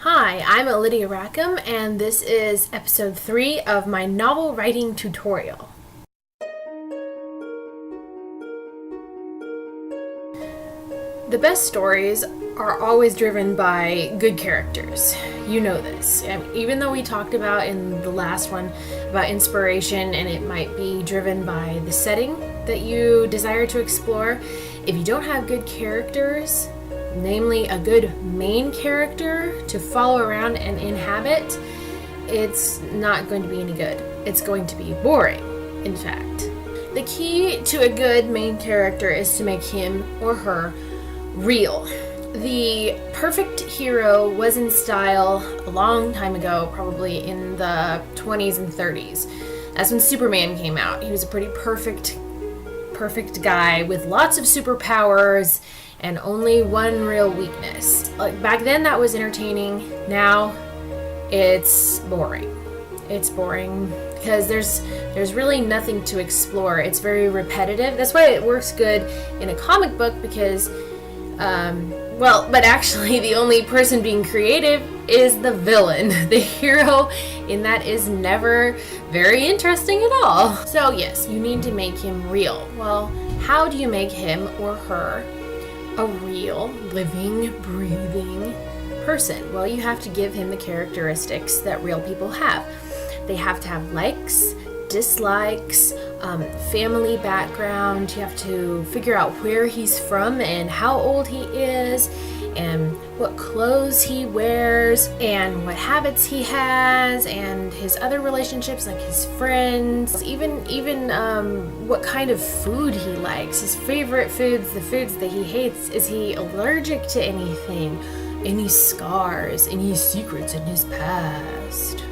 Hi, I'm Alydia Rackham, and this is episode 3 of my novel writing tutorial. The best stories are always driven by good characters. You know this. Even though we talked about in the last one about inspiration and it might be driven by the setting that you desire to explore, if you don't have good characters, namely a good main character to follow around and inhabit, it's not going to be any good. It's going to be boring, in fact. The key to a good main character is to make him or her real. The perfect hero was in style a long time ago, probably in the 20s and 30s. That's when Superman came out. He was a pretty perfect guy with lots of superpowers and only one real weakness. Like back then that was entertaining. Now it's boring. It's boring because there's really nothing to explore. It's very repetitive. That's why it works good in a comic book because but actually the only person being creative is the villain. The hero in that is never very interesting at all. So yes, you need to make him real. Well, how do you make him or her a real, living, breathing person? Well, you have to give him the characteristics that real people have. They have to have likes, dislikes, family background. You have to figure out where he's from and how old he is and what clothes he wears and what habits he has and his other relationships, like his friends, even what kind of food he likes, his favorite foods, the foods that he hates. Is he allergic to anything? Any scars, any secrets in his past?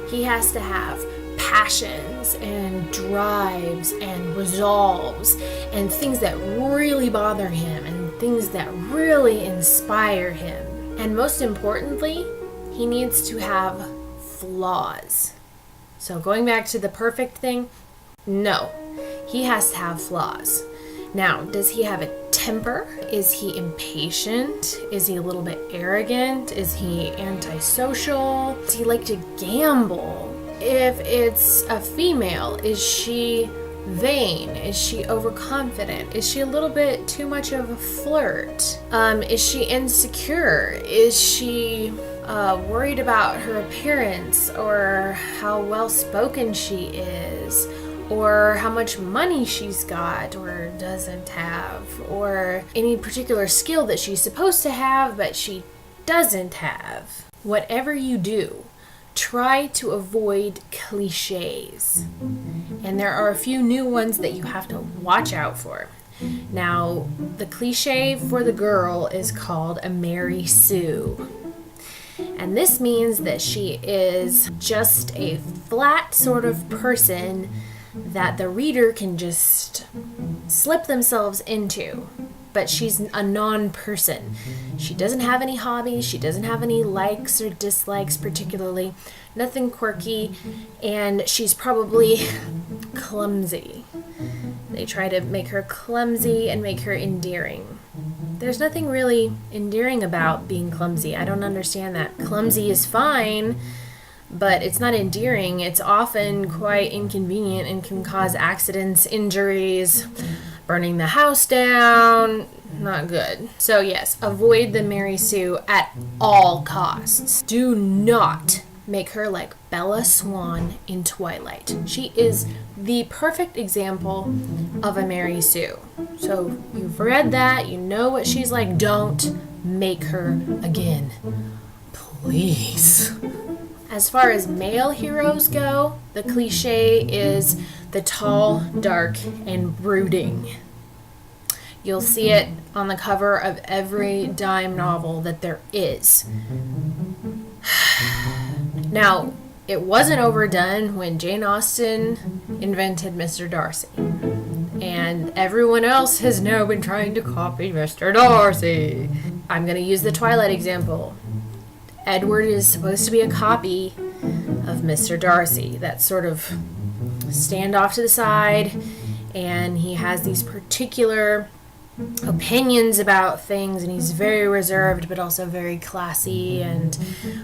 He has to have passions and drives and resolves and things that really bother him and things that really inspire him. And most importantly, he needs to have flaws. So going back to the perfect thing, no, he has to have flaws. Now, does he have a temper? Is he impatient? Is he a little bit arrogant? Is he antisocial? Does he like to gamble? If it's a female, is she vain? Is she overconfident? Is she a little bit too much of a flirt? Is she insecure? Is she worried about her appearance or how well spoken she is? Or how much money she's got or doesn't have, or any particular skill that she's supposed to have but she doesn't have? Whatever you do, try to avoid cliches. And there are a few new ones that you have to watch out for. Now, the cliche for the girl is called a Mary Sue. And this means that she is just a flat sort of person that the reader can just slip themselves into. But she's a non-person. She doesn't have any hobbies. She doesn't have any likes or dislikes particularly. Nothing quirky. And she's probably clumsy. They try to make her clumsy and make her endearing. There's nothing really endearing about being clumsy. I don't understand that. Clumsy is fine, but it's not endearing. It's often quite inconvenient and can cause accidents, injuries, burning the house down. Not good. So yes, avoid the Mary Sue at all costs. Do not make her like Bella Swan in Twilight. She is the perfect example of a Mary Sue. So you've read that, you know what she's like. Don't make her again. Please. As far as male heroes go, the cliche is the tall, dark, and brooding. You'll see it on the cover of every dime novel that there is. Now, it wasn't overdone when Jane Austen invented Mr. Darcy. And everyone else has now been trying to copy Mr. Darcy. I'm going to use the Twilight example. Edward is supposed to be a copy of Mr. Darcy. That sort of stand off to the side, and he has these particular opinions about things, and he's very reserved but also very classy and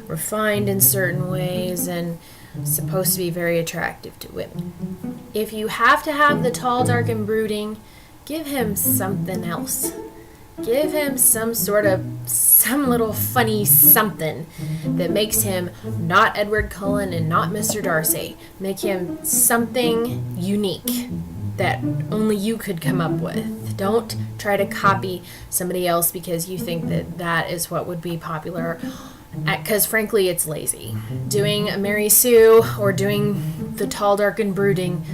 refined in certain ways and supposed to be very attractive to women. If you have to have the tall, dark, and brooding, give him something else. Give him some little funny something that makes him not Edward Cullen and not Mr. Darcy. Make him something unique that only you could come up with. Don't try to copy somebody else because you think that is what would be popular, because frankly it's lazy. Doing a Mary Sue or doing the tall, dark, and brooding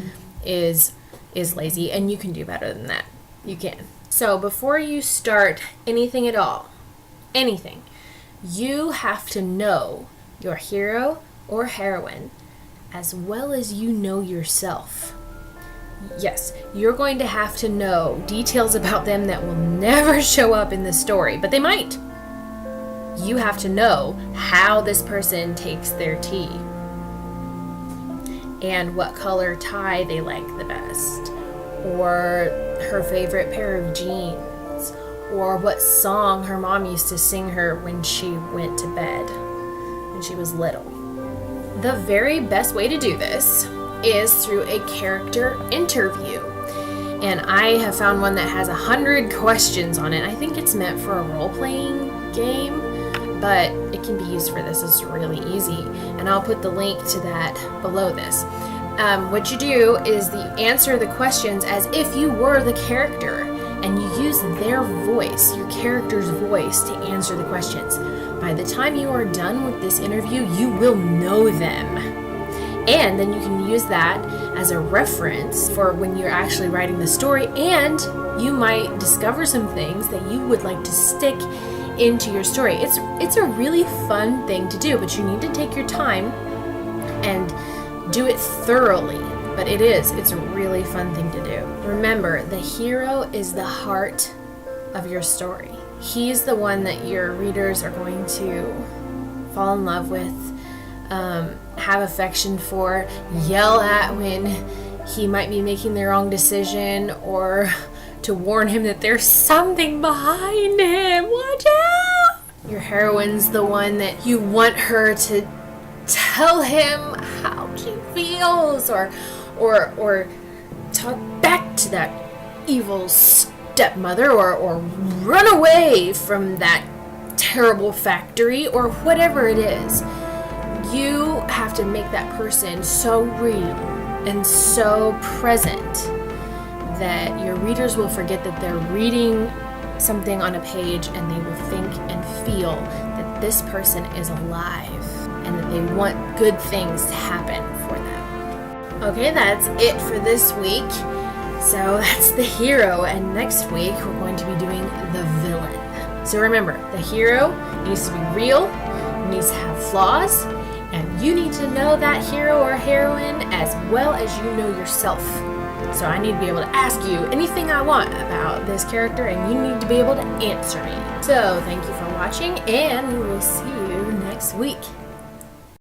is lazy, and you can do better than that. You can. So before you start anything at all, anything, you have to know your hero or heroine as well as you know yourself. Yes, you're going to have to know details about them that will never show up in the story, but they might. You have to know how this person takes their tea and what color tie they like the best, or her favorite pair of jeans, or what song her mom used to sing her when she went to bed when she was little. The very best way to do this is through a character interview. And I have found one that has 100 questions on it. I think it's meant for a role-playing game, but it can be used for this. It's really easy. And I'll put the link to that below this. What you do is you answer the questions as if you were the character, and you use their voice, your character's voice, to answer the questions. By the time you are done with this interview, you will know them. And then you can use that as a reference for when you're actually writing the story, and you might discover some things that you would like to stick into your story. It's a really fun thing to do, but you need to take your time and do it thoroughly. But it's a really fun thing to do. Remember, the hero is the heart of your story. He's the one that your readers are going to fall in love with, have affection for, yell at when he might be making the wrong decision, or to warn him that there's something behind him. Watch out! Your heroine's the one that you want her to tell him how she feels, or talk back to that evil stepmother, or run away from that terrible factory, or whatever it is. You have to make that person so real and so present that your readers will forget that they're reading something on a page, and they will think and feel that this person is alive and that they want good things to happen for them. Okay, that's it for this week. So that's the hero, and next week we're going to be doing the villain. So remember, the hero needs to be real, needs to have flaws, and you need to know that hero or heroine as well as you know yourself. So I need to be able to ask you anything I want about this character, and you need to be able to answer me. So thank you for watching, and we will see you next week.